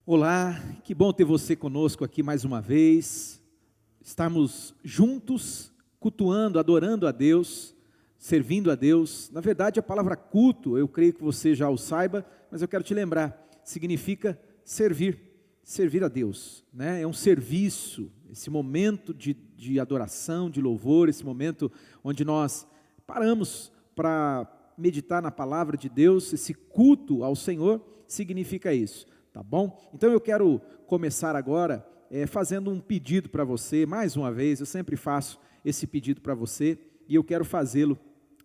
Olá, que bom ter você conosco aqui mais uma vez, estarmos juntos, cultuando, adorando a Deus, servindo a Deus. Na verdade, a palavra culto, eu creio que você já o saiba, mas eu quero te lembrar, significa servir a Deus, né? É um serviço, esse momento de adoração, de louvor, esse momento onde nós paramos para meditar na palavra de Deus, esse culto ao Senhor, significa isso. Tá bom? Então eu quero começar agora fazendo um pedido para você, mais uma vez, eu sempre faço esse pedido para você, e eu quero fazê-lo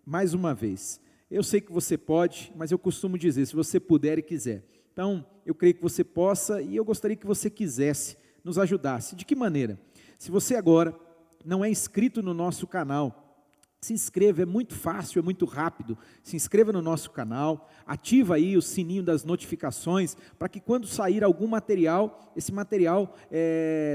mais uma vez. Eu sei que você pode, mas eu costumo dizer, se você puder e quiser. Então, eu creio que você possa, e eu gostaria que você quisesse, nos ajudasse. De que maneira? Se você agora não é inscrito no nosso canal, se inscreva, é muito fácil, é muito rápido. Se inscreva no nosso canal, ativa aí o sininho das notificações, para que quando sair algum material, esse material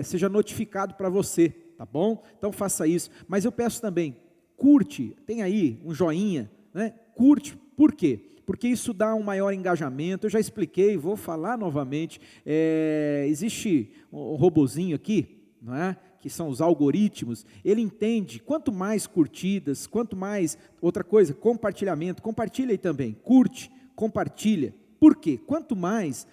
seja notificado para você, tá bom? Então faça isso, mas eu peço também, curte, tem aí um joinha, né? Curte, por quê? Porque isso dá um maior engajamento. Eu já expliquei, vou falar novamente, existe um robozinho aqui, não é? Que são os algoritmos, ele entende, quanto mais curtidas, quanto mais, outra coisa, compartilhamento, compartilha aí também, curte, compartilha, por quê? Quanto mais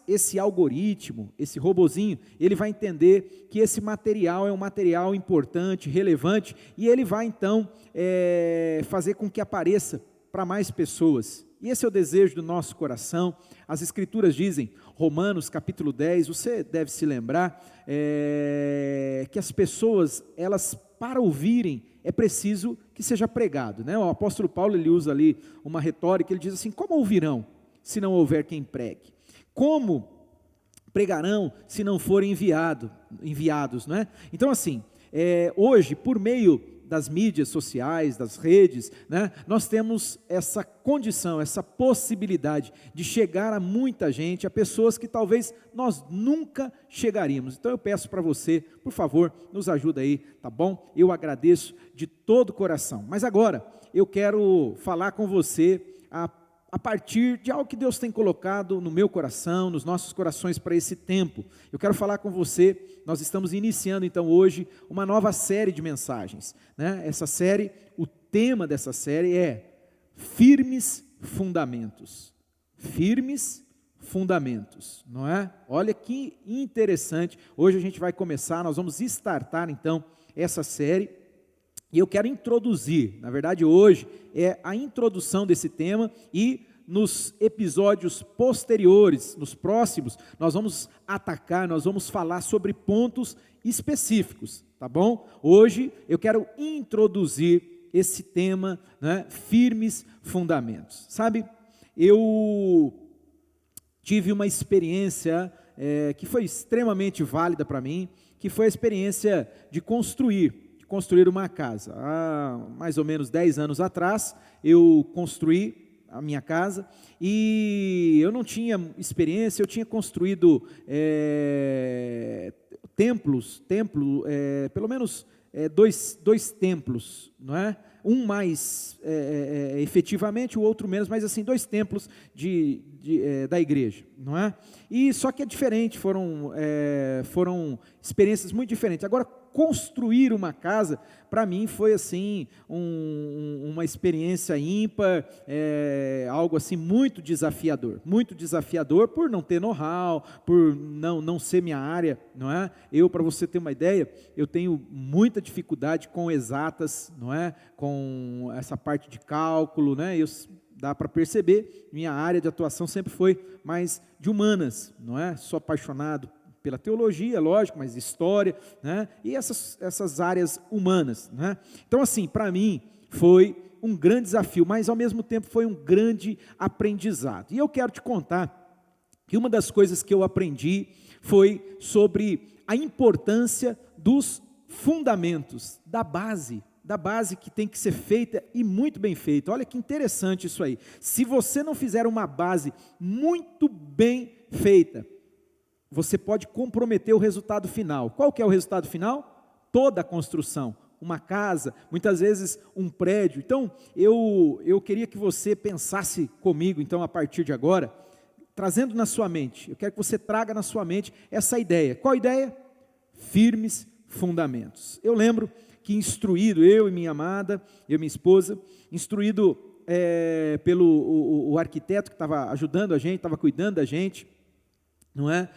esse algoritmo, esse robozinho, ele vai entender que esse material é um material importante, relevante, e ele vai então fazer com que apareça para mais pessoas. E esse é o desejo do nosso coração. As Escrituras dizem, Romanos capítulo 10, você deve se lembrar, que as pessoas, elas para ouvirem, é preciso que seja pregado, né? O apóstolo Paulo, ele usa ali uma retórica, ele diz assim, como ouvirão, se não houver quem pregue? Como pregarão, se não forem enviados, não é? Então assim, hoje, por meio das mídias sociais, das redes, né, nós temos essa condição, essa possibilidade de chegar a muita gente, a pessoas que talvez nós nunca chegaríamos. Então eu peço para você, por favor, nos ajuda aí, tá bom? Eu agradeço de todo o coração. Mas agora, eu quero falar com você a partir de algo que Deus tem colocado no meu coração, nos nossos corações para esse tempo. Eu quero falar com você, nós estamos iniciando então hoje uma nova série de mensagens, né? Essa série, o tema dessa série é Firmes Fundamentos. Firmes Fundamentos, não é? Olha que interessante, hoje a gente vai começar, nós vamos startar então essa série. E eu quero introduzir, na verdade hoje é a introdução desse tema, e nos episódios posteriores, nos próximos, nós vamos atacar, nós vamos falar sobre pontos específicos, tá bom? Hoje eu quero introduzir esse tema, né, firmes fundamentos. Sabe, eu tive uma experiência que foi extremamente válida para mim, que foi a experiência de construir uma casa. Há mais ou menos 10 anos atrás, eu construí a minha casa, e eu não tinha experiência, eu tinha construído pelo menos dois templos, não é? Um mais efetivamente, o outro menos, mas assim, 2 templos da igreja, não é? E só que é diferente, foram experiências muito diferentes. Agora, construir uma casa, para mim foi assim, uma experiência ímpar, algo assim muito desafiador por não ter know-how, por não ser minha área, não é? Para você ter uma ideia, eu tenho muita dificuldade com exatas, não é? Com essa parte de cálculo, né? Dá para perceber, minha área de atuação sempre foi mais de humanas, não é? Sou apaixonado pela teologia, lógico, mas história, né? E essas áreas humanas, né? Então assim, para mim foi um grande desafio, mas ao mesmo tempo foi um grande aprendizado. E eu quero te contar que uma das coisas que eu aprendi foi sobre a importância dos fundamentos, da base que tem que ser feita e muito bem feita. Olha que interessante isso aí. Se você não fizer uma base muito bem feita, você pode comprometer o resultado final. Qual que é o resultado final? Toda a construção. Uma casa, muitas vezes um prédio. Então, eu queria que você pensasse comigo, então, a partir de agora, trazendo na sua mente, eu quero que você traga na sua mente essa ideia. Qual ideia? Firmes fundamentos. Eu lembro que instruído, eu e minha amada, eu e minha esposa, instruído pelo o arquiteto que estava ajudando a gente, estava cuidando da gente, não é?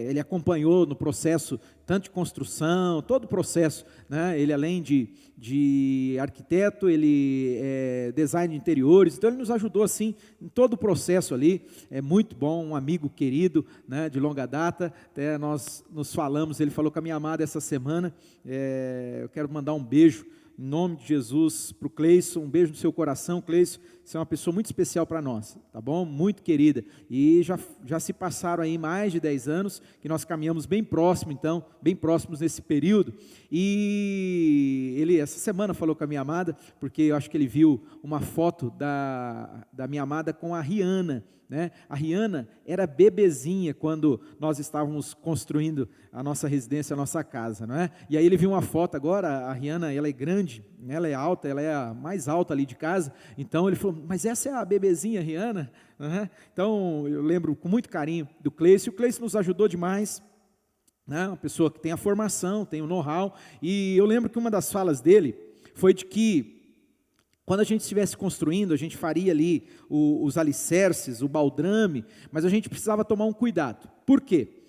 Ele acompanhou no processo, tanto de construção, todo o processo, né? Ele além de arquiteto, ele é design de interiores, então ele nos ajudou assim, em todo o processo ali, é muito bom, um amigo querido, né? De longa data, até nós nos falamos, ele falou com a minha amada essa semana, eu quero mandar um beijo, em nome de Jesus, para o Cleison, um beijo no seu coração, Cleison, você é uma pessoa muito especial para nós, tá bom? Muito querida, e já se passaram aí mais de 10 anos, que nós caminhamos bem próximo então, bem próximos nesse período, e ele essa semana falou com a minha amada, porque eu acho que ele viu uma foto da minha amada com a Rihanna, né? A Rihanna era bebezinha quando nós estávamos construindo a nossa residência, a nossa casa, não é? E aí ele viu uma foto agora, a Rihanna, ela é grande, ela é alta, ela é a mais alta ali de casa, então ele falou, mas essa é a bebezinha Rihanna? Uhum. Então eu lembro com muito carinho do Cleiton, o Cleiton nos ajudou demais, né? Uma pessoa que tem a formação, tem o know-how, e eu lembro que uma das falas dele foi de que quando a gente estivesse construindo, a gente faria ali os alicerces, o baldrame, mas a gente precisava tomar um cuidado. Por quê?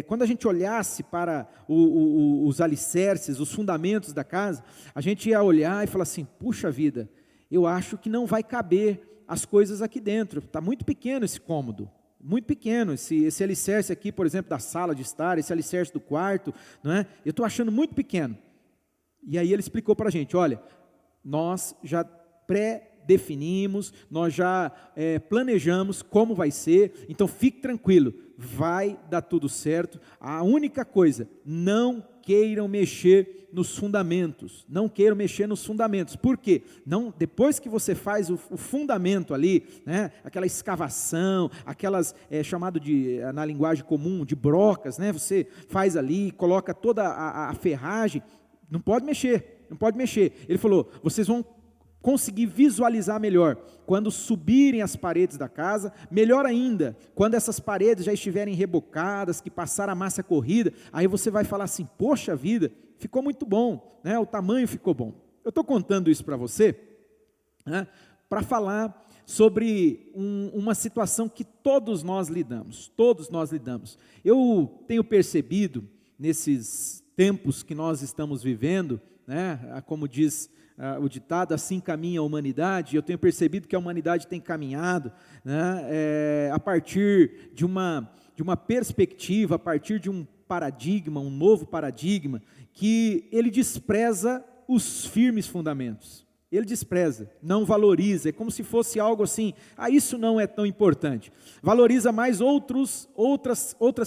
Quando a gente olhasse para os alicerces, os fundamentos da casa, a gente ia olhar e falar assim, puxa vida, eu acho que não vai caber as coisas aqui dentro, está muito pequeno esse cômodo. Muito pequeno, esse alicerce aqui, por exemplo, da sala de estar, esse alicerce do quarto, não é? Eu estou achando muito pequeno. E aí ele explicou para a gente, olha, nós já pré-definimos, nós já planejamos como vai ser, então fique tranquilo, vai dar tudo certo. A única coisa, não queiram mexer nos fundamentos, não queiram mexer nos fundamentos, por quê? Não, depois que você faz o fundamento ali, né, aquela escavação, aquelas, chamado de, na linguagem comum, de brocas, né, você faz ali, coloca toda a ferragem, não pode mexer. Não pode mexer. Ele falou, vocês vão conseguir visualizar melhor quando subirem as paredes da casa, melhor ainda, quando essas paredes já estiverem rebocadas, que passaram a massa corrida, aí você vai falar assim, poxa vida, ficou muito bom, né? O tamanho ficou bom. Eu estou contando isso para você, né, para falar sobre uma situação que todos nós lidamos, Eu tenho percebido, nesses tempos que nós estamos vivendo, né, como diz o ditado, assim caminha a humanidade, eu tenho percebido que a humanidade tem caminhado, né, a partir de uma perspectiva, a partir de um paradigma, um novo paradigma, que ele despreza os firmes fundamentos, ele despreza, não valoriza, é como se fosse algo assim, isso não é tão importante, valoriza mais outras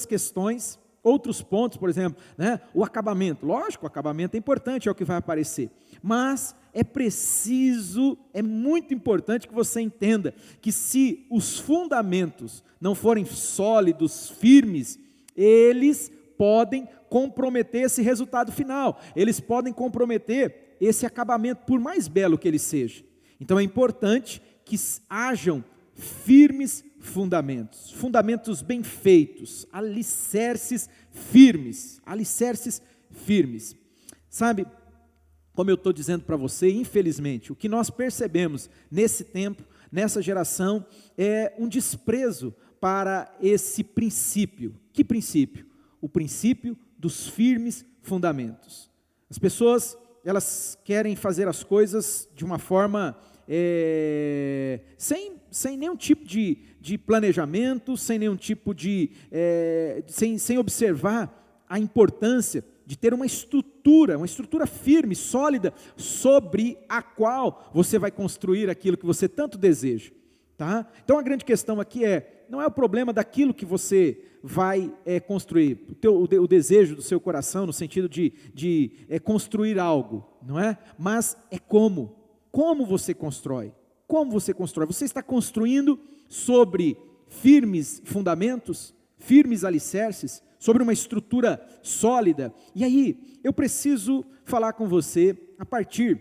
questões, outros pontos, por exemplo, né, o acabamento, lógico, o acabamento é importante, é o que vai aparecer, mas é muito importante que você entenda, que se os fundamentos não forem sólidos, firmes, eles podem comprometer esse resultado final, eles podem comprometer esse acabamento, por mais belo que ele seja. Então é importante que hajam firmes fundamentos bem feitos, alicerces firmes, sabe, como eu estou dizendo para você, infelizmente, o que nós percebemos nesse tempo, nessa geração, é um desprezo para esse princípio. Que princípio? O princípio dos firmes fundamentos. As pessoas, elas querem fazer as coisas de uma forma sem nenhum tipo de planejamento, sem nenhum tipo sem observar a importância de ter uma estrutura firme, sólida, sobre a qual você vai construir aquilo que você tanto deseja, tá? Então a grande questão aqui não é o problema daquilo que você vai construir, o desejo do seu coração, no sentido de construir algo, não é? Mas é como você constrói, você está construindo sobre firmes fundamentos, firmes alicerces, sobre uma estrutura sólida, e aí eu preciso falar com você, a partir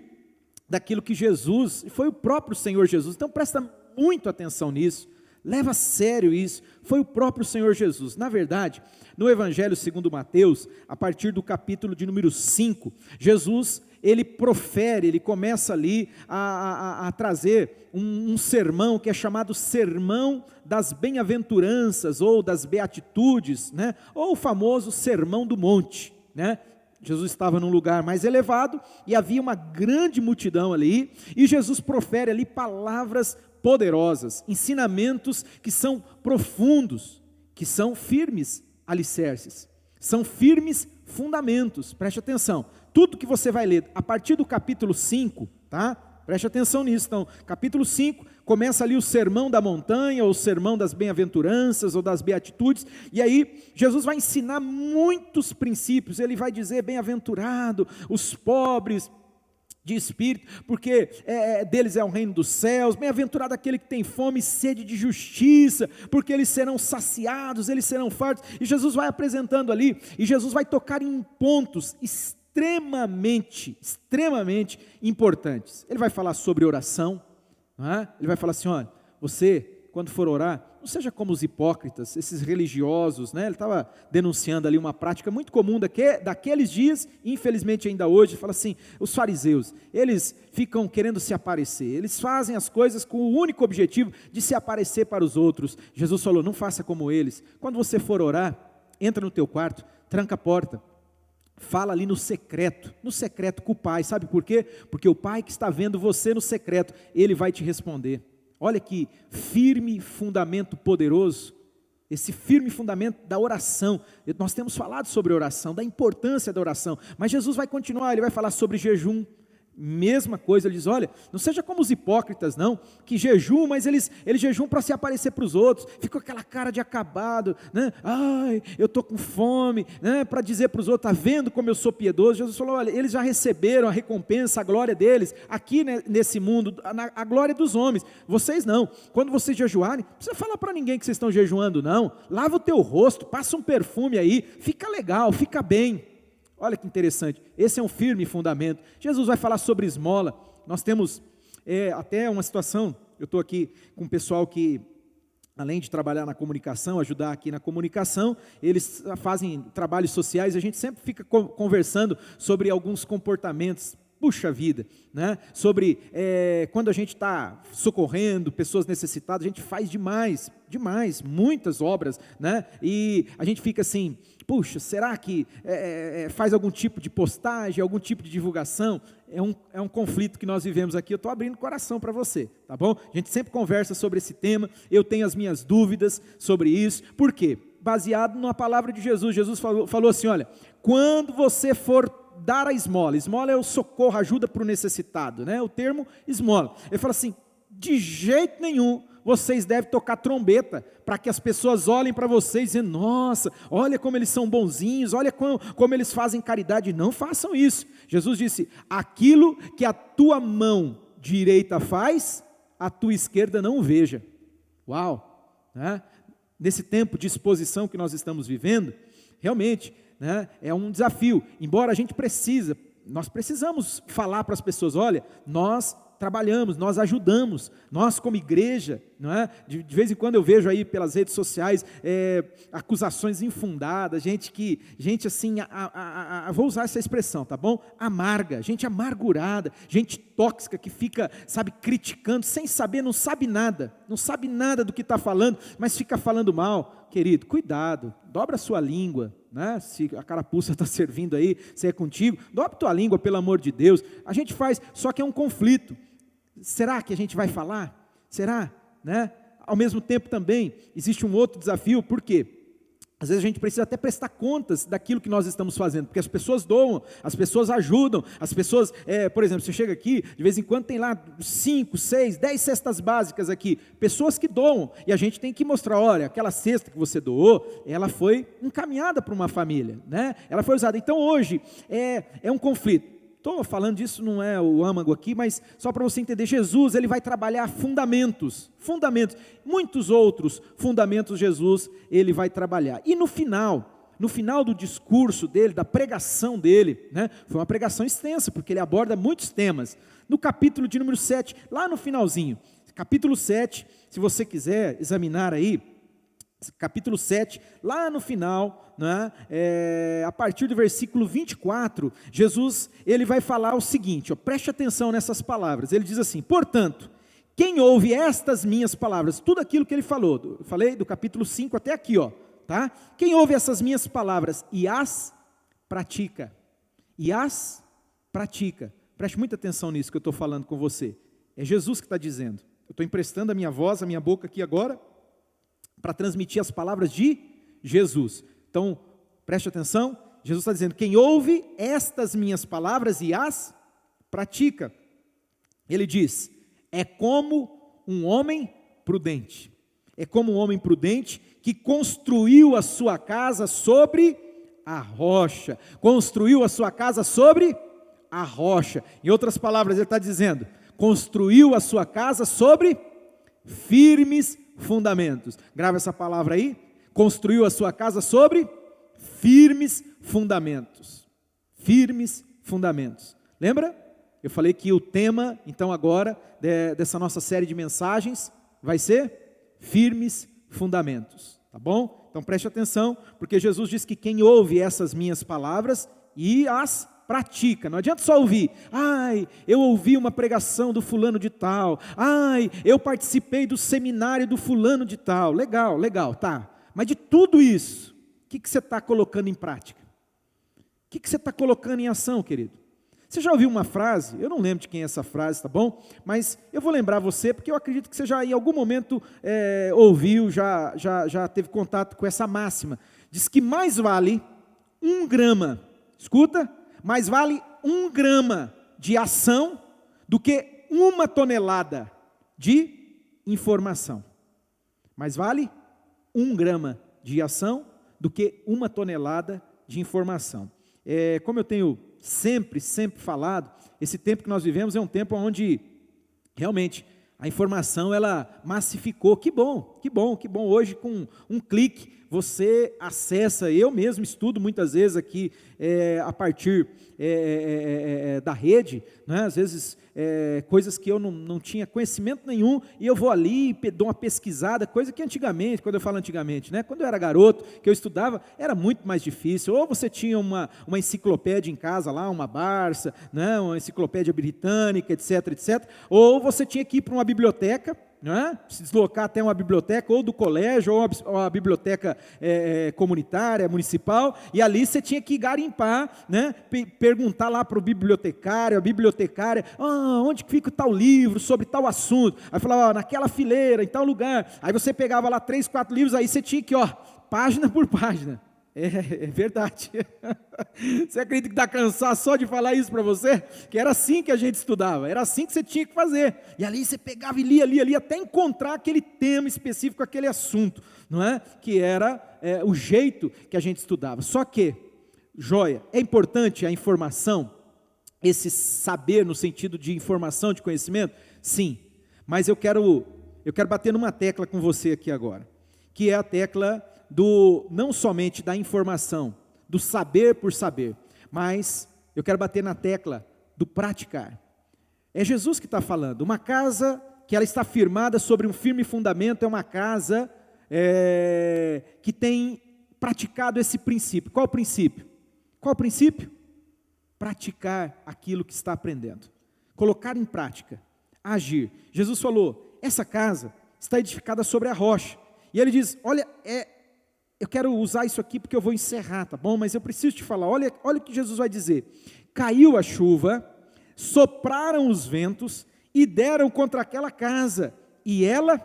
daquilo que Jesus, foi o próprio Senhor Jesus, então presta muito atenção nisso, Leva a sério isso, foi o próprio Senhor Jesus. Na verdade, no Evangelho segundo Mateus, a partir do capítulo de número 5, Jesus, ele profere, ele começa ali a trazer um sermão que é chamado Sermão das Bem-aventuranças, ou das Beatitudes, né? Ou o famoso Sermão do Monte, né? Jesus estava num lugar mais elevado, e havia uma grande multidão ali, e Jesus profere ali palavras poderosas, ensinamentos que são profundos, que são firmes alicerces, são firmes fundamentos. Preste atenção, tudo que você vai ler a partir do capítulo 5, tá? Preste atenção nisso. Então, capítulo 5, começa ali o sermão da montanha, ou o sermão das bem-aventuranças, ou das beatitudes, e aí Jesus vai ensinar muitos princípios. Ele vai dizer: bem-aventurado os pobres de espírito, porque deles é o reino dos céus. Bem-aventurado aquele que tem fome e sede de justiça, porque eles serão saciados, eles serão fartos. E Jesus vai apresentando ali, e Jesus vai tocar em pontos extremamente importantes. Ele vai falar sobre oração, não é? Ele vai falar assim: olha, você, quando for orar, não seja como os hipócritas, esses religiosos, né? Ele estava denunciando ali uma prática muito comum daqueles dias, infelizmente ainda hoje. Fala assim: os fariseus, eles ficam querendo se aparecer, eles fazem as coisas com o único objetivo de se aparecer para os outros. Jesus falou: não faça como eles. Quando você for orar, entra no teu quarto, tranca a porta, fala ali no secreto com o Pai. Sabe por quê? Porque o Pai que está vendo você no secreto, Ele vai te responder. Olha que firme fundamento poderoso, esse firme fundamento da oração. Nós temos falado sobre oração, da importância da oração, mas Jesus vai continuar, ele vai falar sobre jejum. Mesma coisa, ele diz: olha, não seja como os hipócritas não, que jejuam, mas eles jejuam para se aparecer para os outros, ficam com aquela cara de acabado, né? Ai, eu estou com fome, né? Para dizer para os outros: está vendo como eu sou piedoso? Jesus falou: olha, eles já receberam a recompensa, a glória deles, aqui, né, nesse mundo, a glória dos homens. Vocês não. Quando vocês jejuarem, não precisa falar para ninguém que vocês estão jejuando não, lava o teu rosto, passa um perfume aí, fica legal, fica bem. Olha que interessante, esse é um firme fundamento. Jesus vai falar sobre esmola. Nós temos até uma situação, eu estou aqui com um pessoal que, além de trabalhar na comunicação, ajudar aqui na comunicação, eles fazem trabalhos sociais, a gente sempre fica conversando sobre alguns comportamentos. Puxa vida, né? Sobre quando a gente está socorrendo pessoas necessitadas, a gente faz demais, muitas obras, né? E a gente fica assim: puxa, será que faz algum tipo de postagem, algum tipo de divulgação? É um conflito que nós vivemos aqui. Eu estou abrindo o coração para você, tá bom? A gente sempre conversa sobre esse tema, eu tenho as minhas dúvidas sobre isso. Por quê? Baseado na palavra de Jesus. Jesus falou assim: olha, quando você for dar a esmola é o socorro, ajuda para o necessitado, né? O termo esmola. Ele fala assim: de jeito nenhum vocês devem tocar trombeta, para que as pessoas olhem para vocês e dizem: nossa, olha como eles são bonzinhos, olha como eles fazem caridade. Não façam isso. Jesus disse: aquilo que a tua mão direita faz, a tua esquerda não veja. Uau, né? Nesse tempo de exposição que nós estamos vivendo, realmente, né, é um desafio. Embora nós precisamos falar para as pessoas: olha, nós trabalhamos, nós ajudamos, nós como igreja, não é? De vez em quando eu vejo aí pelas redes sociais acusações infundadas, gente assim, vou usar essa expressão, tá bom? Amarga, gente amargurada, gente tóxica que fica, sabe, criticando, sem saber, não sabe nada do que está falando, mas fica falando mal. Querido, cuidado, dobra a sua língua, né? Se a carapuça está servindo aí, se é contigo, dobra a tua língua, pelo amor de Deus. A gente faz, só que é um conflito. Será que a gente vai falar? Será? Né? Ao mesmo tempo também, existe um outro desafio. Por quê? Às vezes a gente precisa até prestar contas daquilo que nós estamos fazendo, porque as pessoas doam, as pessoas ajudam, as pessoas, por exemplo, você chega aqui, de vez em quando tem lá 5, 6, 10 cestas básicas aqui, pessoas que doam, e a gente tem que mostrar: olha, aquela cesta que você doou, ela foi encaminhada para uma família, né? Ela foi usada. Então hoje é um conflito. Estou falando disso, não é o âmago aqui, mas só para você entender. Jesus, ele vai trabalhar fundamentos, muitos outros fundamentos Jesus, ele vai trabalhar. E no final do discurso dele, da pregação dele, né, foi uma pregação extensa, porque ele aborda muitos temas. No capítulo de número 7, lá no finalzinho, Capítulo 7, se você quiser examinar aí, capítulo 7, lá no final, né, a partir do versículo 24, Jesus, ele vai falar o seguinte, ó, preste atenção nessas palavras, ele diz assim: portanto, quem ouve estas minhas palavras, tudo aquilo que ele falou, eu falei do capítulo 5 até aqui, ó, tá? Quem ouve essas minhas palavras e as pratica, preste muita atenção nisso que eu estou falando com você, é Jesus que está dizendo, eu estou emprestando a minha voz, a minha boca aqui agora, para transmitir as palavras de Jesus. Então, preste atenção, Jesus está dizendo, quem ouve estas minhas palavras e as pratica, ele diz, é como um homem prudente, que construiu a sua casa sobre a rocha, em outras palavras, ele está dizendo, construiu a sua casa sobre firmes fundamentos. Grava essa palavra aí. Construiu a sua casa sobre firmes fundamentos. Firmes fundamentos. Lembra? Eu falei que o tema, então agora, dessa nossa série de mensagens, vai ser firmes fundamentos. Tá bom? Então preste atenção, porque Jesus diz que quem ouve essas minhas palavras e as pratica, não adianta só ouvir, eu ouvi uma pregação do fulano de tal, eu participei do seminário do fulano de tal, legal, tá, mas de tudo isso, o que você está colocando em prática? O que você está colocando em ação, querido? Você já ouviu uma frase, eu não lembro de quem é essa frase, tá bom? Mas eu vou lembrar você, porque eu acredito que você já em algum momento ouviu, já teve contato com essa máxima, diz que mais vale 1 grama, escuta, mais vale 1 grama de ação do que 1 tonelada de informação. Mais vale 1 grama de ação do que 1 tonelada de informação. Como eu tenho sempre falado, esse tempo que nós vivemos é um tempo onde realmente a informação ela massificou. Que bom, hoje com um clique você acessa, eu mesmo estudo muitas vezes aqui a partir da rede, né? Às vezes coisas que eu não tinha conhecimento nenhum, e eu vou ali e dou uma pesquisada, coisa que antigamente, quando eu falo antigamente, né? Quando eu era garoto, que eu estudava, era muito mais difícil, ou você tinha uma enciclopédia em casa lá, uma Barça, né? Uma enciclopédia britânica, etc, ou você tinha que ir para uma biblioteca, se deslocar até uma biblioteca, ou do colégio, ou a biblioteca comunitária, municipal, e ali você tinha que garimpar, né? Perguntar lá para o bibliotecário, a bibliotecária, onde que fica tal livro, sobre tal assunto, aí falava, naquela fileira, em tal lugar, aí você pegava lá 3, 4 livros, aí você tinha que, página por página, é verdade, você acredita que está cansado só de falar isso para você? Que era assim que a gente estudava, era assim que você tinha que fazer, e ali você pegava e lia, até encontrar aquele tema específico, aquele assunto, não é? Que era o jeito que a gente estudava. Só que, joia, é importante a informação, esse saber no sentido de informação, de conhecimento? Sim, mas eu quero bater numa tecla com você aqui agora, que é a tecla não somente da informação, do saber por saber, mas eu quero bater na tecla do praticar. É Jesus que está falando, uma casa que ela está firmada sobre um firme fundamento, é uma casa que tem praticado esse princípio. Qual o princípio? Praticar aquilo que está aprendendo, colocar em prática, agir. Jesus falou, essa casa está edificada sobre a rocha, e ele diz, olha, eu quero usar isso aqui porque eu vou encerrar, tá bom? Mas eu preciso te falar, olha o que Jesus vai dizer, caiu a chuva, sopraram os ventos e deram contra aquela casa, e ela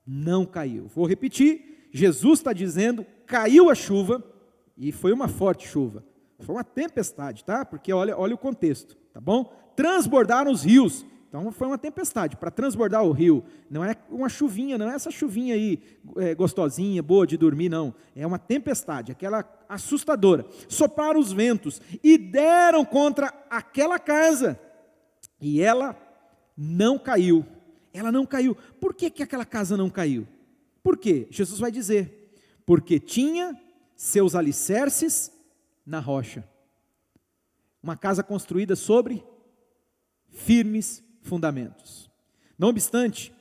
não caiu. Vou repetir, Jesus está dizendo, caiu a chuva, e foi uma forte chuva, foi uma tempestade, tá? Porque olha o contexto, tá bom? Transbordaram os rios, então foi uma tempestade, para transbordar o rio, não é uma chuvinha, não é essa chuvinha aí, gostosinha, boa de dormir, não, é uma tempestade, aquela assustadora, sopraram os ventos, e deram contra aquela casa, e ela não caiu, por que aquela casa não caiu? Por quê? Jesus vai dizer, porque tinha seus alicerces na rocha, uma casa construída sobre firmes fundamentos. Não obstante,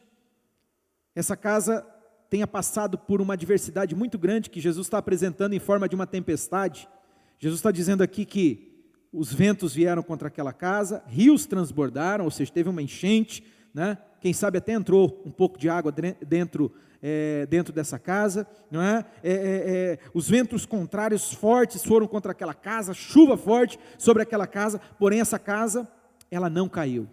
essa casa tenha passado por uma adversidade muito grande que Jesus está apresentando em forma de uma tempestade. Jesus está dizendo aqui que os ventos vieram contra aquela casa, rios transbordaram, ou seja, teve uma enchente, né? Quem sabe até entrou um pouco de água dentro dessa casa, não é? Os ventos contrários fortes foram contra aquela casa, chuva forte sobre aquela casa, porém essa casa, ela não caiu,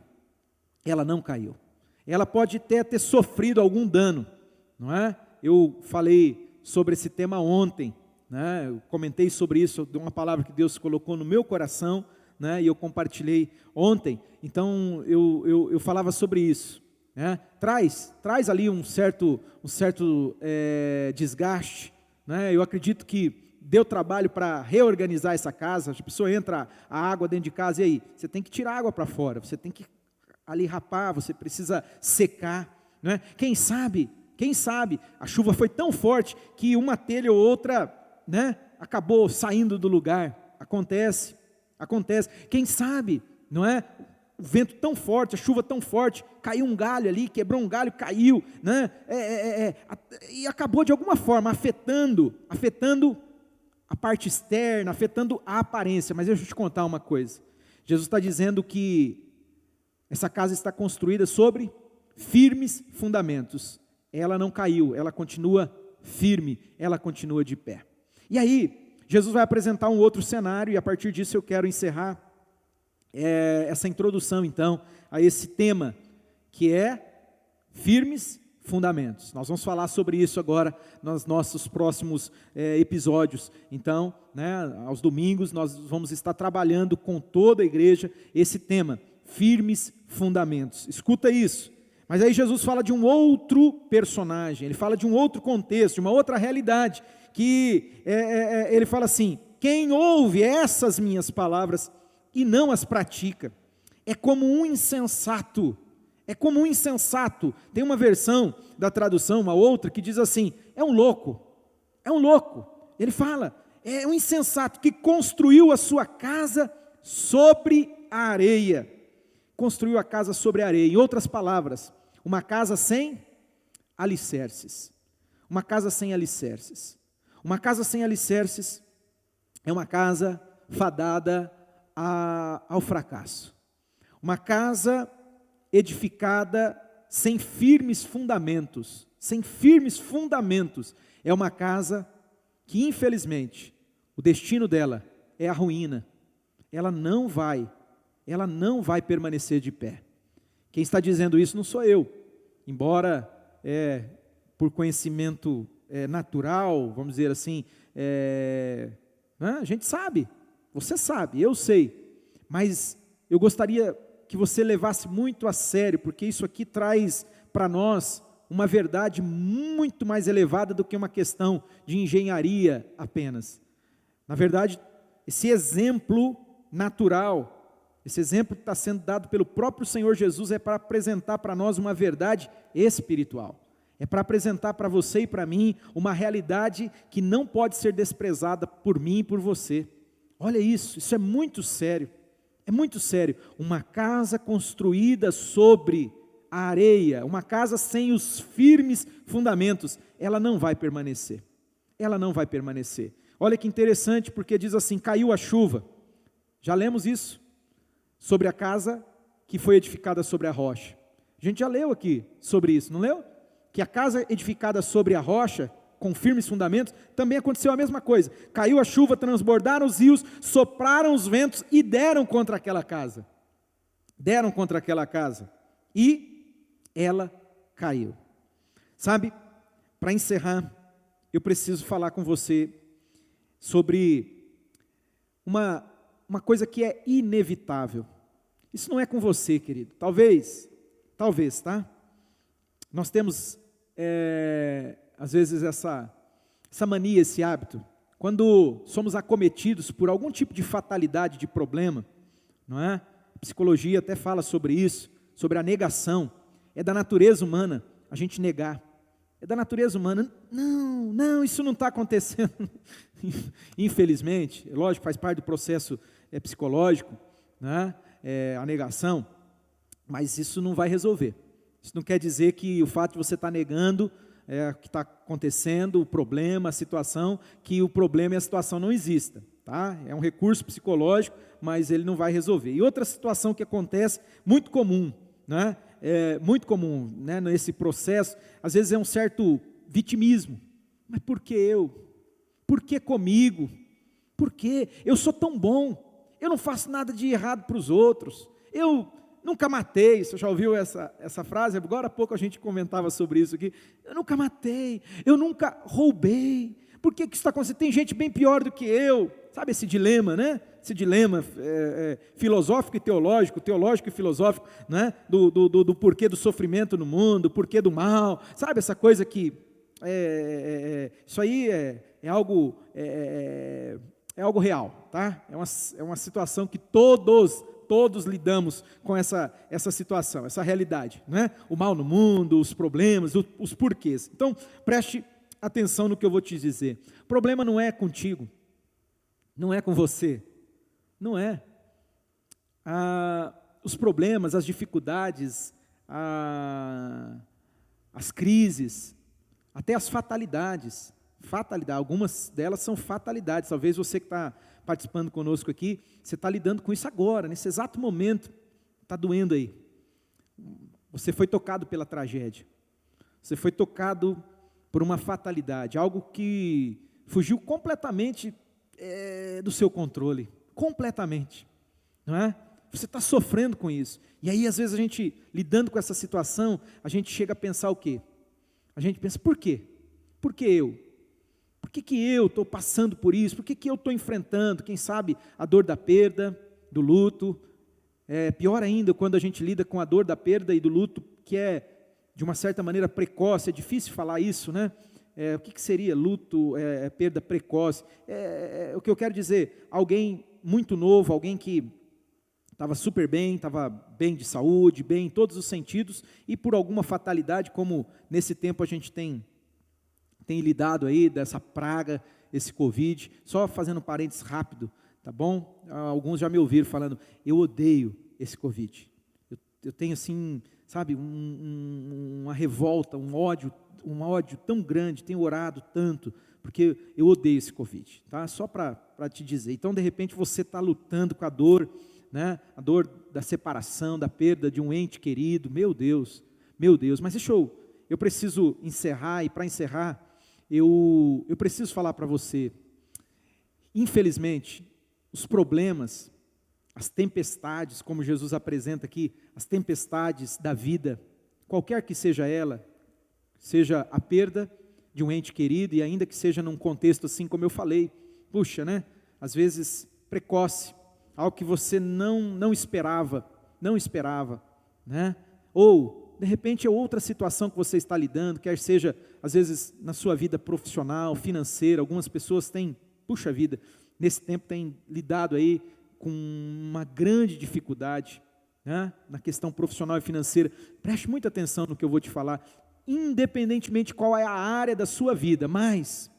ela pode até ter sofrido algum dano, não é? Eu falei sobre esse tema ontem, né? Eu comentei sobre isso, de uma palavra que Deus colocou no meu coração, né? E eu compartilhei ontem, então eu falava sobre isso, né? Traz ali um certo desgaste, né? Eu acredito que deu trabalho para reorganizar essa casa. A pessoa entra a água dentro de casa, e aí? Você tem que tirar a água para fora, você tem que ali rapar, você precisa secar, né? Quem sabe, a chuva foi tão forte que uma telha ou outra, né, acabou saindo do lugar. Acontece, quem sabe, não é? O vento tão forte, a chuva tão forte, caiu um galho ali, quebrou um galho, caiu, né? E acabou de alguma forma afetando a parte externa, afetando a aparência. Mas deixa eu te contar uma coisa, Jesus está dizendo que essa casa está construída sobre firmes fundamentos, ela não caiu, ela continua firme, ela continua de pé. E aí, Jesus vai apresentar um outro cenário, e a partir disso eu quero encerrar essa introdução então, a esse tema, que é firmes fundamentos. Nós vamos falar sobre isso agora, nos nossos próximos episódios. Então, né, aos domingos, nós vamos estar trabalhando com toda a igreja, esse tema, firmes fundamentos. Escuta isso. Mas aí Jesus fala de um outro personagem, ele fala de um outro contexto, de uma outra realidade, que ele fala assim: quem ouve essas minhas palavras e não as pratica, é como um insensato. Tem uma versão da tradução, uma outra, que diz assim: é um louco. Ele fala, é um insensato que construiu a sua casa sobre a areia. Construiu a casa sobre a areia. Em outras palavras, uma casa sem alicerces. Uma casa sem alicerces. Uma casa sem alicerces é uma casa fadada ao fracasso. Uma casa edificada sem firmes fundamentos. É uma casa que, infelizmente, o destino dela é a ruína. Ela não vai permanecer de pé. Quem está dizendo isso não sou eu, embora por conhecimento natural, vamos dizer assim, a gente sabe, você sabe, eu sei, mas eu gostaria que você levasse muito a sério, porque isso aqui traz para nós uma verdade muito mais elevada do que uma questão de engenharia apenas. Na verdade, esse exemplo natural, esse exemplo que está sendo dado pelo próprio Senhor Jesus é para apresentar para nós uma verdade espiritual. É para apresentar para você e para mim uma realidade que não pode ser desprezada por mim e por você. Olha isso é muito sério. É muito sério. Uma casa construída sobre a areia, uma casa sem os firmes fundamentos, ela não vai permanecer. Olha que interessante, porque diz assim: caiu a chuva. Já lemos isso? Sobre a casa que foi edificada sobre a rocha. A gente já leu aqui sobre isso, não leu? Que a casa edificada sobre a rocha, com firmes fundamentos, também aconteceu a mesma coisa. Caiu a chuva, transbordaram os rios, sopraram os ventos e deram contra aquela casa. E ela caiu. Sabe, para encerrar, eu preciso falar com você sobre uma coisa que é inevitável. Isso não é com você, querido. Talvez, tá? Nós temos, às vezes, essa mania, esse hábito. Quando somos acometidos por algum tipo de fatalidade, de problema, não é? A psicologia até fala sobre isso, sobre a negação. É da natureza humana a gente negar. É da natureza humana. Não, isso não está acontecendo. Infelizmente, lógico, faz parte do processo psicológico, né? A negação, mas isso não vai resolver. Isso não quer dizer que o fato de você estar negando o que está acontecendo, o problema, a situação, que o problema e a situação não existam. Tá? É um recurso psicológico, mas ele não vai resolver. E outra situação que acontece, muito comum, né? Muito comum, né? Nesse processo, às vezes é um certo vitimismo. Mas por que eu? Por que comigo? Por que? Eu sou tão bom, eu não faço nada de errado para os outros, eu nunca matei. Você já ouviu essa frase? Agora há pouco a gente comentava sobre isso aqui. Eu nunca matei, eu nunca roubei. Por que isso está acontecendo? Tem gente bem pior do que eu. Sabe esse dilema, né? Esse dilema filosófico e teológico e filosófico, né? Do porquê do sofrimento no mundo, porquê do mal. Sabe essa coisa que isso aí é algo real, tá? É uma situação que todos lidamos com essa situação, essa realidade, né? O mal no mundo, os problemas, os porquês. Então, preste atenção no que eu vou te dizer. O problema não é contigo, não é com você, não é. Os problemas, as dificuldades, as crises, até as fatalidades, algumas delas são fatalidades. Talvez você que está participando conosco aqui, você está lidando com isso agora, nesse exato momento, está doendo aí. Você foi tocado pela tragédia, você foi tocado por uma fatalidade, algo que fugiu completamente do seu controle, completamente, não é? Você está sofrendo com isso, e aí às vezes a gente, lidando com essa situação, a gente chega a pensar o quê? A gente pensa, por quê? Por que eu? Por que eu estou passando por isso? Por que eu estou enfrentando, quem sabe, a dor da perda, do luto? Pior ainda quando a gente lida com a dor da perda e do luto, que é, de uma certa maneira, precoce. É difícil falar isso, né? O que seria luto, perda precoce? O que eu quero dizer, alguém muito novo, alguém que estava super bem, estava bem de saúde, bem em todos os sentidos, e por alguma fatalidade, como nesse tempo a gente tem lidado aí, dessa praga, esse Covid, só fazendo um parênteses rápido, tá bom? Alguns já me ouviram falando, eu odeio esse Covid, eu tenho assim, sabe, uma revolta, um ódio tão grande, tenho orado tanto, porque eu odeio esse Covid, tá? Só para te dizer. Então, de repente, você está lutando com a dor, né? A dor da separação, da perda de um ente querido, meu Deus, mas deixa eu preciso encerrar, e para encerrar, eu preciso falar para você, infelizmente, os problemas, as tempestades, como Jesus apresenta aqui, as tempestades da vida, qualquer que seja ela, seja a perda de um ente querido, e ainda que seja num contexto assim como eu falei, puxa, né? Às vezes precoce, algo que você não esperava, né? Ou de repente é outra situação que você está lidando, quer seja, às vezes, na sua vida profissional, financeira. Algumas pessoas têm, puxa vida, nesse tempo têm lidado aí com uma grande dificuldade, né? Na questão profissional e financeira. Preste muita atenção no que eu vou te falar, independentemente qual é a área da sua vida, mas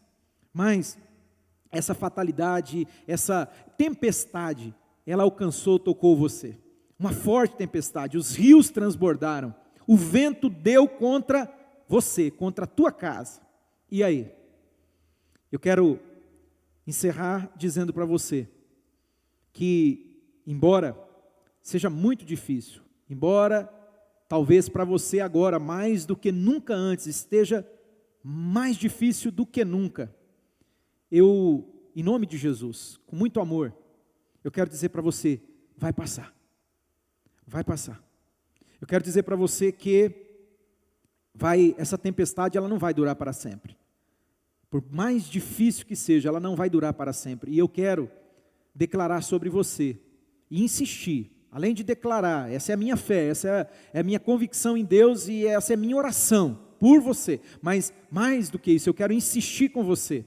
essa fatalidade, essa tempestade, ela alcançou, tocou você, uma forte tempestade, os rios transbordaram, o vento deu contra você, contra a tua casa. E aí? Eu quero encerrar dizendo para você que, embora seja muito difícil, embora talvez para você agora, mais do que nunca antes, esteja mais difícil do que nunca, eu, em nome de Jesus, com muito amor, eu quero dizer para você, vai passar. Eu quero dizer para você que essa tempestade, ela não vai durar para sempre. Por mais difícil que seja, ela não vai durar para sempre. E eu quero declarar sobre você, e insistir, além de declarar, essa é a minha fé, essa é a minha convicção em Deus, e essa é a minha oração por você. Mas mais do que isso, eu quero insistir com você.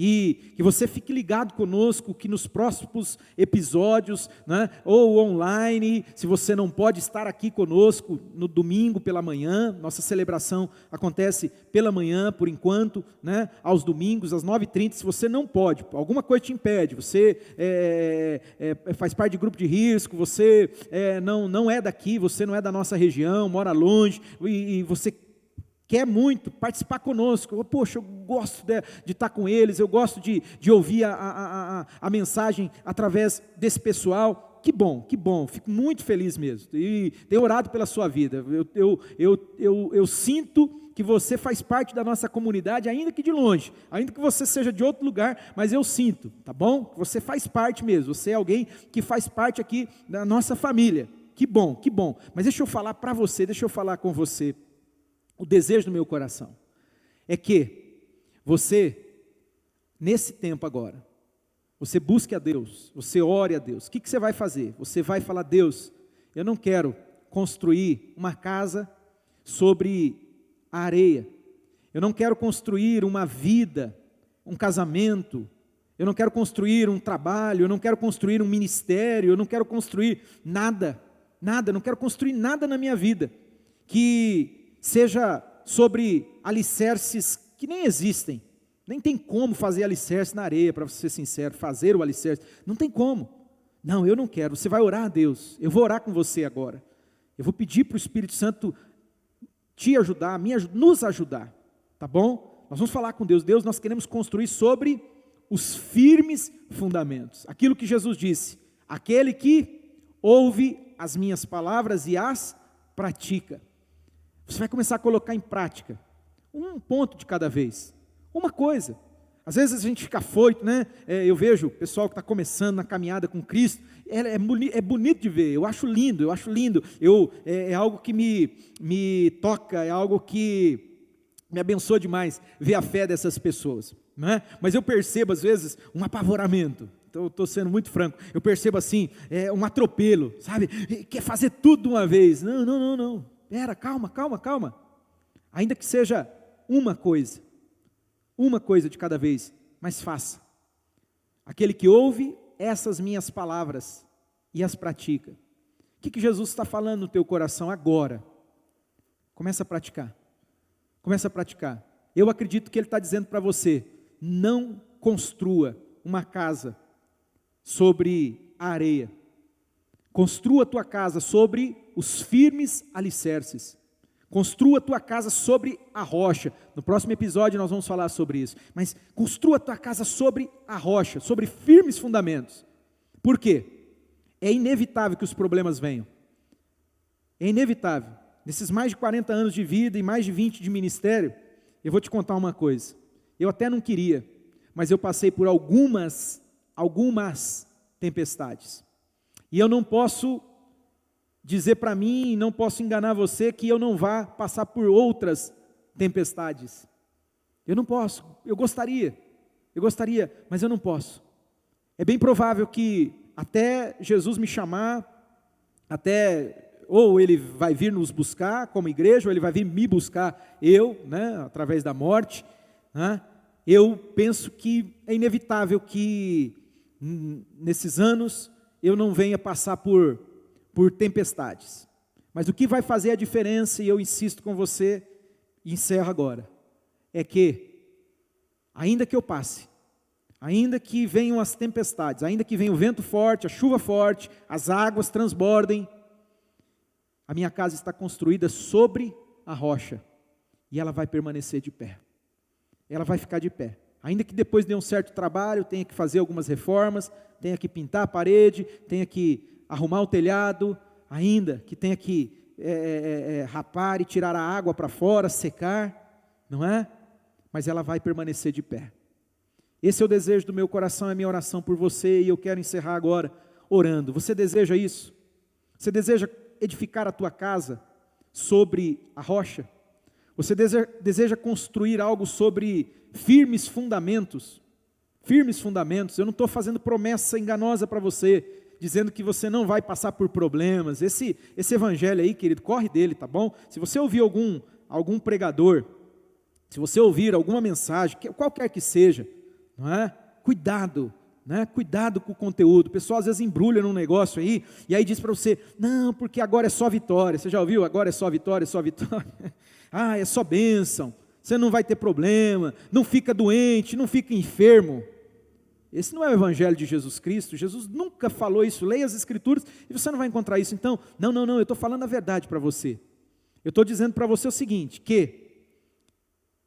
E que você fique ligado conosco, que nos próximos episódios, né, ou online, se você não pode estar aqui conosco no domingo pela manhã, nossa celebração acontece pela manhã, por enquanto, né, aos domingos, às 9h30, se você não pode, alguma coisa te impede, você faz parte de grupo de risco, você não é daqui, você não é da nossa região, mora longe, e você quer muito participar conosco, poxa, eu gosto de estar com eles, eu gosto de ouvir a mensagem através desse pessoal, que bom, fico muito feliz mesmo, e tenho orado pela sua vida, eu sinto que você faz parte da nossa comunidade, ainda que de longe, ainda que você seja de outro lugar, mas eu sinto, tá bom? Você faz parte mesmo, você é alguém que faz parte aqui da nossa família, que bom, mas deixa eu falar para você, deixa eu falar com você. O desejo do meu coração é que você, nesse tempo agora, você busque a Deus, você ore a Deus. O que você vai fazer? Você vai falar: Deus, eu não quero construir uma casa sobre a areia, eu não quero construir uma vida, um casamento, eu não quero construir um trabalho, eu não quero construir um ministério, eu não quero construir nada, eu não quero construir nada na minha vida, que seja sobre alicerces que nem existem, nem tem como fazer alicerce na areia, para ser sincero, fazer o alicerce, não tem como, não, eu não quero. Você vai orar a Deus, eu vou orar com você agora, eu vou pedir para o Espírito Santo te ajudar, nos ajudar, tá bom? Nós vamos falar com Deus, nós queremos construir sobre os firmes fundamentos, aquilo que Jesus disse, aquele que ouve as minhas palavras e as pratica. Você vai começar a colocar em prática, um ponto de cada vez, uma coisa. Às vezes a gente fica afoito, né? Eu vejo o pessoal que está começando na caminhada com Cristo, é bonito de ver, eu acho lindo, é algo que me toca, é algo que me abençoa demais, ver a fé dessas pessoas, né? Mas eu percebo às vezes um apavoramento, então eu estou sendo muito franco, eu percebo assim, um atropelo, sabe? Quer fazer tudo de uma vez, não. Espera, calma, ainda que seja uma coisa de cada vez, mas faça. Aquele que ouve essas minhas palavras e as pratica. O que Jesus está falando no teu coração agora? Começa a praticar, eu acredito que Ele está dizendo para você, não construa uma casa sobre a areia, construa a tua casa sobre os firmes alicerces, construa a tua casa sobre a rocha. No próximo episódio nós vamos falar sobre isso, mas construa a tua casa sobre a rocha, sobre firmes fundamentos. Por quê? É inevitável que os problemas venham, é inevitável. Nesses mais de 40 anos de vida e mais de 20 de ministério, eu vou te contar uma coisa, eu até não queria, mas eu passei por algumas tempestades, e eu não posso dizer para mim, não posso enganar você, que eu não vá passar por outras tempestades. Eu não posso, eu gostaria, mas eu não posso. É bem provável que até Jesus me chamar, ou Ele vai vir nos buscar como igreja, ou Ele vai vir me buscar através da morte, né? Eu penso que é inevitável que nesses anos eu não venha passar por tempestades, mas o que vai fazer a diferença, e eu insisto com você, e encerro agora, é que, ainda que eu passe, ainda que venham as tempestades, ainda que venha o vento forte, a chuva forte, as águas transbordem, a minha casa está construída sobre a rocha, e ela vai permanecer de pé, ela vai ficar de pé, ainda que depois de um certo trabalho, tenha que fazer algumas reformas, tenha que pintar a parede, tenha que arrumar o telhado, ainda que tenha que rapar e tirar a água para fora, secar, não é? Mas ela vai permanecer de pé. Esse é o desejo do meu coração, é a minha oração por você, e eu quero encerrar agora orando. Você deseja isso? Você deseja edificar a tua casa sobre a rocha? Você deseja construir algo sobre firmes fundamentos? Firmes fundamentos. Eu não estou fazendo promessa enganosa para você, dizendo que você não vai passar por problemas. Esse evangelho aí, querido, corre dele, tá bom? Se você ouvir algum pregador, se você ouvir alguma mensagem, qualquer que seja, não é? Cuidado, né? Cuidado com o conteúdo. O pessoal às vezes embrulha num negócio aí, e aí diz para você, não, porque agora é só vitória. Você já ouviu? Agora é só vitória, é só vitória. Ah, é só bênção, você não vai ter problema, não fica doente, não fica enfermo. Esse não é o evangelho de Jesus Cristo. Jesus nunca falou isso. Leia as escrituras e você não vai encontrar isso. Então, não, eu estou falando a verdade para você. Eu estou dizendo para você o seguinte, que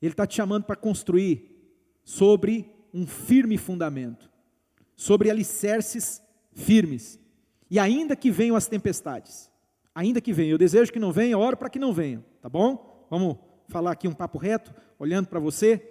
Ele está te chamando para construir sobre um firme fundamento, sobre alicerces firmes, e ainda que venham as tempestades, ainda que venham, eu desejo que não venham, oro para que não venham, tá bom? Vamos falar aqui um papo reto, olhando para você.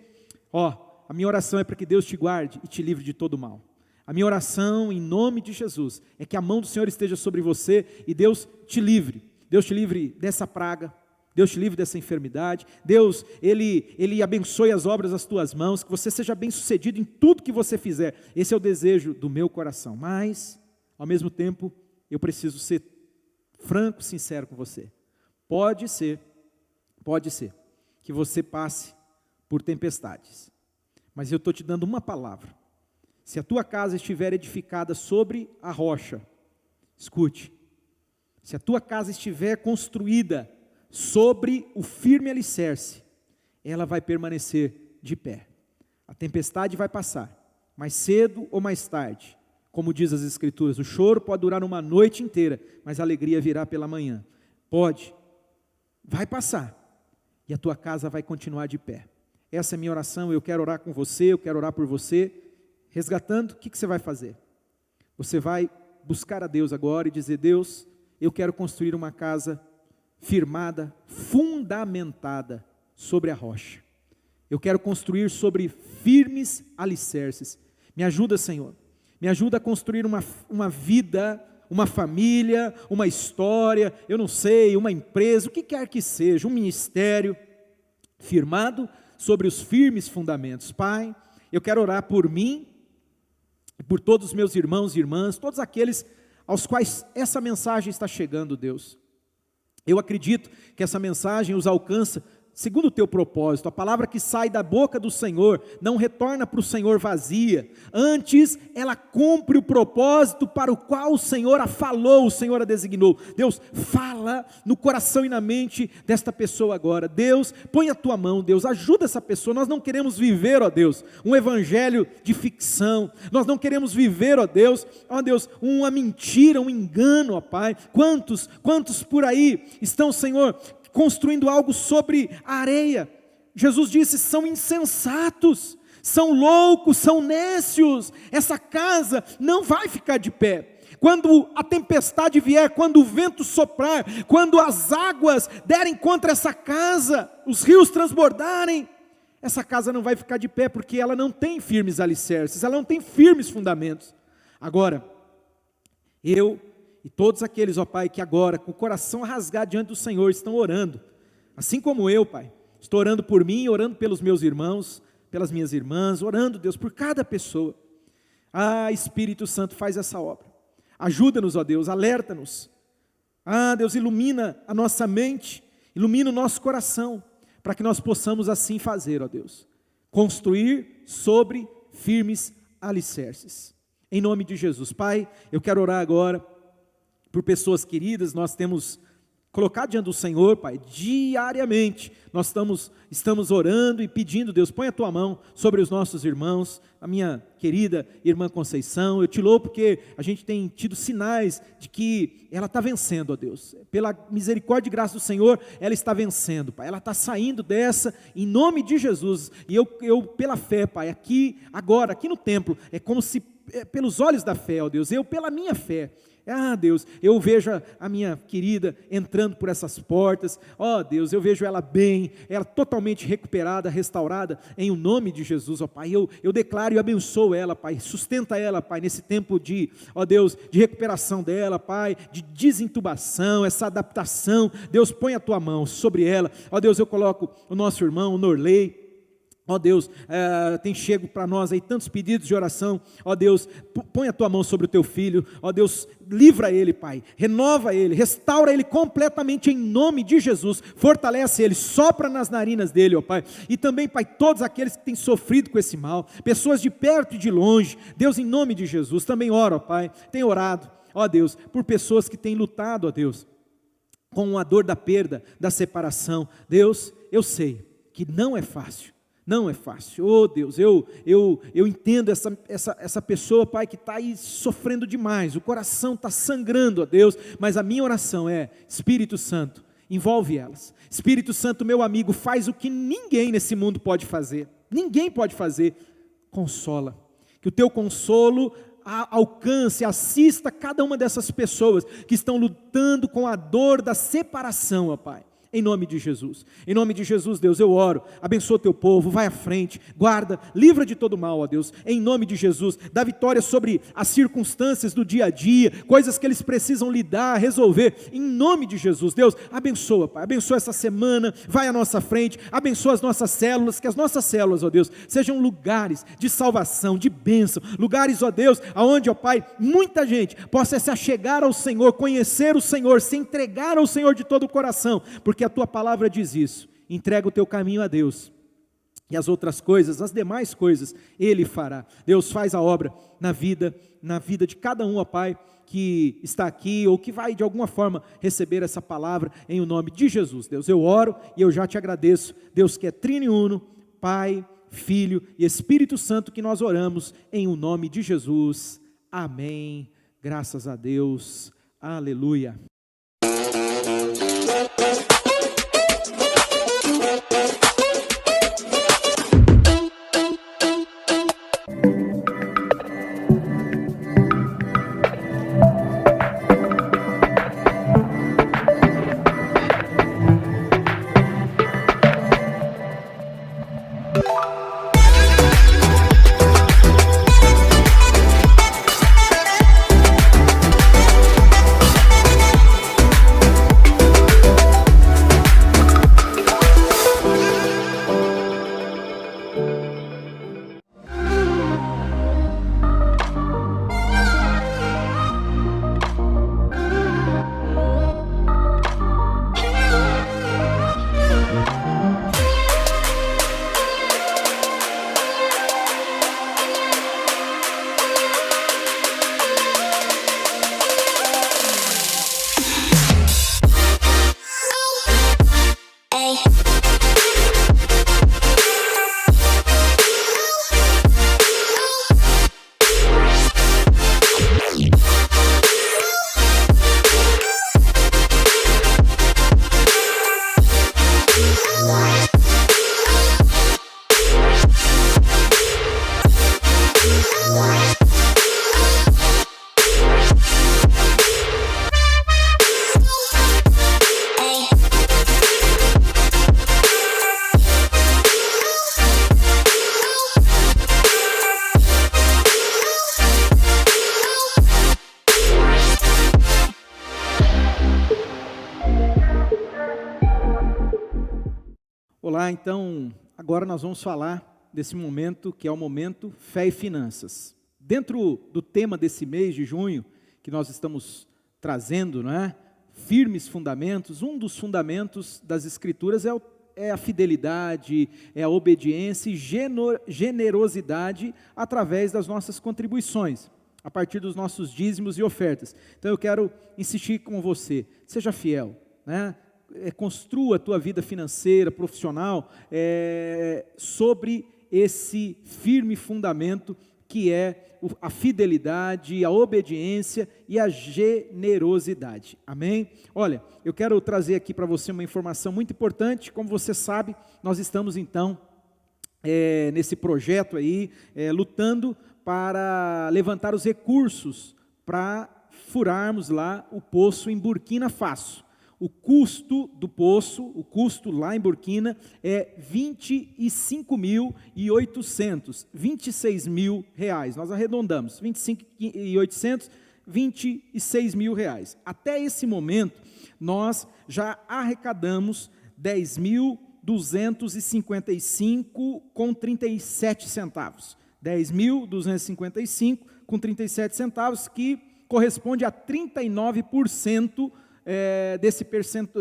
A minha oração é para que Deus te guarde e te livre de todo mal. A minha oração, em nome de Jesus, é que a mão do Senhor esteja sobre você e Deus te livre dessa praga, Deus te livre dessa enfermidade. Deus, Ele abençoe as obras das tuas mãos, que você seja bem sucedido em tudo que você fizer. Esse é o desejo do meu coração, mas, ao mesmo tempo, eu preciso ser franco, sincero com você. Pode ser que você passe por tempestades, mas eu estou te dando uma palavra. Se a tua casa estiver edificada sobre a rocha, escute, se a tua casa estiver construída sobre o firme alicerce, ela vai permanecer de pé. A tempestade vai passar, mais cedo ou mais tarde. Como diz as escrituras, o choro pode durar uma noite inteira, mas a alegria virá pela manhã. Vai passar, e a tua casa vai continuar de pé. Essa é a minha oração. Eu quero orar com você, eu quero orar por você, resgatando. O que você vai fazer? Você vai buscar a Deus agora e dizer, Deus, eu quero construir uma casa firmada, fundamentada sobre a rocha. Eu quero construir sobre firmes alicerces. Me ajuda, Senhor. Me ajuda a construir uma vida, uma família, uma história, eu não sei, uma empresa, o que quer que seja, um ministério firmado sobre os firmes fundamentos. Pai, eu quero orar por mim, e por todos os meus irmãos e irmãs, todos aqueles aos quais essa mensagem está chegando, Deus. Eu acredito que essa mensagem os alcança segundo o teu propósito. A palavra que sai da boca do Senhor não retorna para o Senhor vazia, antes ela cumpre o propósito para o qual o Senhor a falou, o Senhor a designou. Deus, fala no coração e na mente desta pessoa agora. Deus, põe a tua mão, Deus, ajuda essa pessoa. Nós não queremos viver, ó Deus, um evangelho de ficção. Nós não queremos viver, ó Deus, uma mentira, um engano, ó Pai. Quantos por aí estão, Senhor, construindo algo sobre a areia? Jesus disse, são insensatos, são loucos, são nécios. Essa casa não vai ficar de pé. Quando a tempestade vier, quando o vento soprar, quando as águas derem contra essa casa, os rios transbordarem, essa casa não vai ficar de pé, porque ela não tem firmes alicerces, ela não tem firmes fundamentos. Agora, eu e todos aqueles, ó Pai, que agora, com o coração a rasgar diante do Senhor, estão orando, assim como eu, Pai, estou orando por mim, orando pelos meus irmãos, pelas minhas irmãs, orando, Deus, por cada pessoa. Espírito Santo, faz essa obra, ajuda-nos, ó Deus, alerta-nos. Deus, ilumina a nossa mente, ilumina o nosso coração, para que nós possamos assim fazer, ó Deus, construir sobre firmes alicerces, em nome de Jesus. Pai, eu quero orar agora por pessoas queridas. Nós temos colocado diante do Senhor, Pai, diariamente, nós estamos orando e pedindo, Deus, põe a tua mão sobre os nossos irmãos, a minha querida irmã Conceição. Eu te louvo porque a gente tem tido sinais de que ela está vencendo, ó Deus, pela misericórdia e graça do Senhor, ela está vencendo, Pai, ela está saindo dessa, em nome de Jesus. E eu pela fé, Pai, aqui, agora, aqui no templo, é como se, pelos olhos da fé, ó Deus, eu pela minha fé, Deus, eu vejo a minha querida entrando por essas portas, Deus, eu vejo ela bem, ela totalmente recuperada, restaurada, em o nome de Jesus, ó Pai. Eu declaro e abençoo ela, Pai, sustenta ela, Pai, nesse tempo de, ó Deus, de recuperação dela, Pai, de desintubação, essa adaptação. Deus, põe a tua mão sobre ela, ó Deus. Eu coloco o nosso irmão, o Norley, Ó Deus, tem chego para nós aí tantos pedidos de oração. Ó Deus, põe a tua mão sobre o teu filho. Ó Deus, livra ele, Pai, renova ele, restaura ele completamente em nome de Jesus. Fortalece ele, sopra nas narinas dele, ó Pai. E também, Pai, todos aqueles que têm sofrido com esse mal, pessoas de perto e de longe, Deus, em nome de Jesus, também ora, ó Pai, tem orado, ó Deus, por pessoas que têm lutado, ó Deus, com a dor da perda, da separação. Deus, eu sei que não é fácil. Não é fácil. Oh Deus, eu entendo essa pessoa, Pai, que está aí sofrendo demais, o coração está sangrando, ó Deus, mas a minha oração é: Espírito Santo, envolve elas. Espírito Santo, meu amigo, faz o que ninguém nesse mundo pode fazer. Ninguém pode fazer. Consola. Que o teu consolo alcance, assista cada uma dessas pessoas que estão lutando com a dor da separação, ó Pai. Em nome de Jesus, Deus, eu oro, abençoa o teu povo, vai à frente, guarda, livra de todo mal, ó Deus, em nome de Jesus, dá vitória sobre as circunstâncias do dia a dia, coisas que eles precisam lidar, resolver, em nome de Jesus. Deus, abençoa, Pai, abençoa essa semana, vai à nossa frente, abençoa as nossas células, que as nossas células, ó Deus, sejam lugares de salvação, de bênção, lugares, ó Deus, aonde, ó Pai, muita gente possa se achegar ao Senhor, conhecer o Senhor, se entregar ao Senhor de todo o coração, porque a tua palavra diz isso: entrega o teu caminho a Deus, e as outras coisas, as demais coisas, Ele fará. Deus, faz a obra na vida de cada um, ó Pai, que está aqui, ou que vai de alguma forma receber essa palavra, em o nome de Jesus. Deus, eu oro e eu já te agradeço, Deus que é triniuno, Pai, Filho e Espírito Santo, que nós oramos em o nome de Jesus, amém, graças a Deus, aleluia. Olá, então, agora nós vamos falar desse momento que é o momento Fé e Finanças. Dentro do tema desse mês de junho, que nós estamos trazendo, não é? Firmes fundamentos, um dos fundamentos das Escrituras é a fidelidade, é a obediência e generosidade através das nossas contribuições, a partir dos nossos dízimos e ofertas. Então eu quero insistir com você, seja fiel, né? Construa a tua vida financeira, profissional, sobre esse firme fundamento que é a fidelidade, a obediência e a generosidade, amém? Olha, eu quero trazer aqui para você uma informação muito importante. Como você sabe, nós estamos então nesse projeto aí, lutando para levantar os recursos para furarmos lá o poço em Burkina Faso. O custo do poço, o custo lá em Burkina é 25.800, 26 mil reais. Nós arredondamos, 25.800, 26 mil reais. Até esse momento, nós já arrecadamos 10 mil 10.255,37. 10.255,37, que corresponde a 39%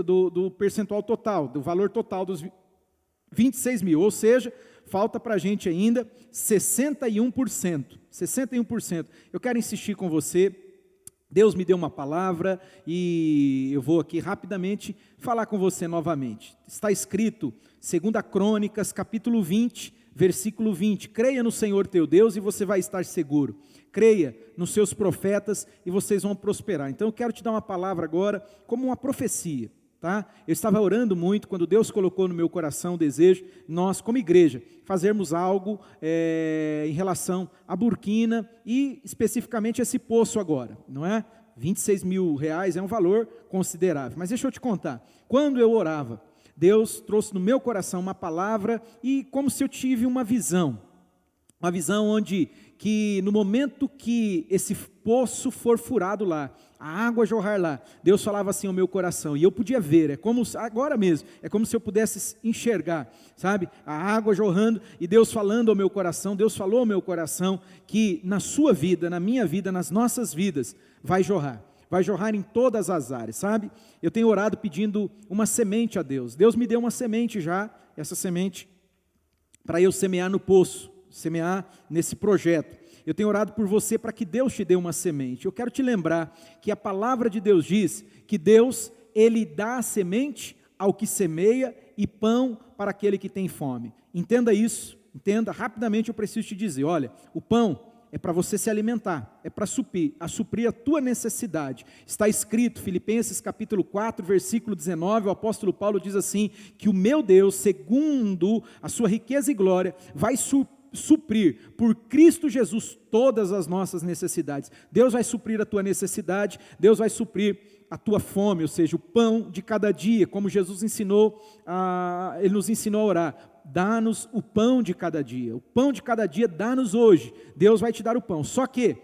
do percentual total, do valor total dos 26 mil, ou seja, falta para a gente ainda 61%. 61%. Eu quero insistir com você. Deus me deu uma palavra e eu vou aqui rapidamente falar com você novamente. Está escrito, 2 Crônicas, capítulo 20, versículo 20. Creia no Senhor teu Deus e você vai estar seguro. Creia nos seus profetas e vocês vão prosperar. Então eu quero te dar uma palavra agora como uma profecia. Tá? Eu estava orando muito quando Deus colocou no meu coração o desejo, nós como igreja, fazermos algo em relação a Burkina e especificamente esse poço agora, não é? 26 mil reais é um valor considerável, mas deixa eu te contar, quando eu orava, Deus trouxe no meu coração uma palavra e como se eu tive uma visão onde que no momento que esse poço for furado lá, a água jorrar lá, Deus falava assim ao meu coração, e eu podia ver, é como, agora mesmo, é como se eu pudesse enxergar, sabe, a água jorrando, e Deus falando ao meu coração, Deus falou ao meu coração, que na sua vida, na minha vida, nas nossas vidas, vai jorrar em todas as áreas, sabe, eu tenho orado pedindo uma semente a Deus, Deus me deu uma semente já, essa semente, para eu semear no poço, semear nesse projeto. Eu tenho orado por você para que Deus te dê uma semente. Eu quero te lembrar que a palavra de Deus diz que Deus, Ele dá a semente ao que semeia e pão para aquele que tem fome. Entenda isso, entenda, rapidamente eu preciso te dizer, olha, o pão é para você se alimentar, é para suprir a tua necessidade. Está escrito, Filipenses capítulo 4, versículo 19, o apóstolo Paulo diz assim, que o meu Deus, segundo a sua riqueza e glória, vai suprir por Cristo Jesus todas as nossas necessidades. Deus vai suprir a tua necessidade, Deus vai suprir a tua fome, ou seja, o pão de cada dia, como Jesus ensinou, Ele nos ensinou a orar, dá-nos o pão de cada dia, o pão de cada dia dá-nos hoje, Deus vai te dar o pão, só que,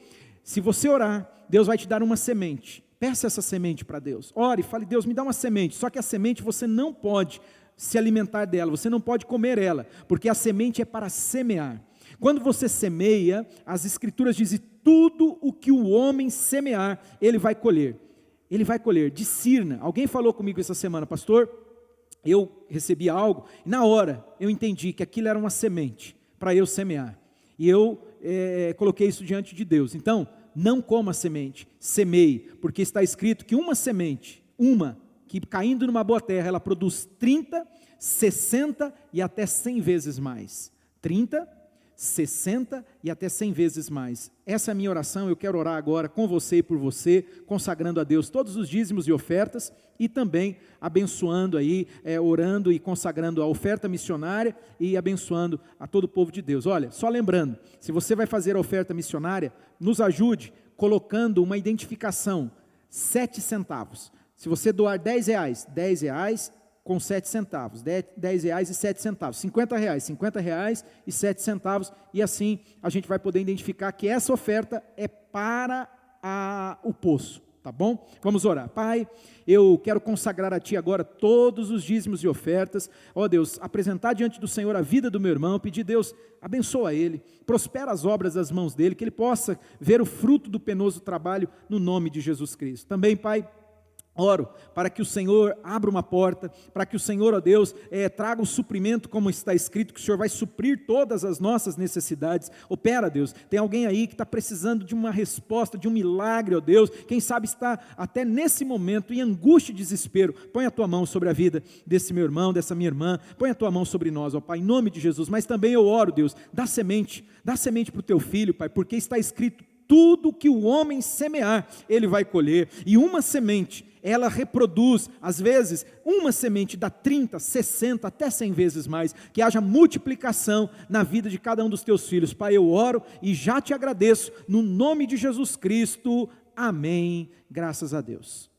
se você orar, Deus vai te dar uma semente, peça essa semente para Deus, ore, fale, Deus me dá uma semente, só que a semente você não pode se alimentar dela, você não pode comer ela, porque a semente é para semear. Quando você semeia, as escrituras dizem, tudo o que o homem semear, ele vai colher, discirna. Alguém falou comigo essa semana, pastor, eu recebi algo, e na hora eu entendi que aquilo era uma semente, para eu semear, e eu coloquei isso diante de Deus. Então, não coma a semente, semeie, porque está escrito que uma semente, que caindo numa boa terra, ela produz 30, 60 e até 100 vezes mais. 30, 60 e até 100 vezes mais. Essa é a minha oração, eu quero orar agora com você e por você, consagrando a Deus todos os dízimos e ofertas, e também abençoando aí, orando e consagrando a oferta missionária, e abençoando a todo o povo de Deus. Olha, só lembrando, se você vai fazer a oferta missionária, nos ajude colocando uma identificação, 7 centavos. Se você doar 10 reais com 7 centavos, 10 reais e 7 centavos, 50 reais e 7 centavos, e assim a gente vai poder identificar que essa oferta é para o poço, tá bom? Vamos orar. Pai, eu quero consagrar a Ti agora todos os dízimos e ofertas, ó Deus, apresentar diante do Senhor a vida do meu irmão, pedir, Deus, abençoa ele, prospera as obras das mãos dele, que ele possa ver o fruto do penoso trabalho no nome de Jesus Cristo. Também, Pai, oro para que o Senhor abra uma porta, para que o Senhor, ó Deus, traga o suprimento, como está escrito, que o Senhor vai suprir todas as nossas necessidades. Opera, Deus, tem alguém aí que está precisando de uma resposta, de um milagre, ó Deus, quem sabe está até nesse momento em angústia e desespero. Põe a Tua mão sobre a vida desse meu irmão, dessa minha irmã, põe a Tua mão sobre nós, ó Pai, em nome de Jesus. Mas também eu oro, Deus, dá semente para o Teu filho, Pai, porque está escrito, tudo que o homem semear, ele vai colher, e uma semente, ela reproduz, às vezes, uma semente dá 30, 60, até 100 vezes mais, que haja multiplicação na vida de cada um dos teus filhos. Pai, eu oro e já te agradeço, no nome de Jesus Cristo, amém, graças a Deus.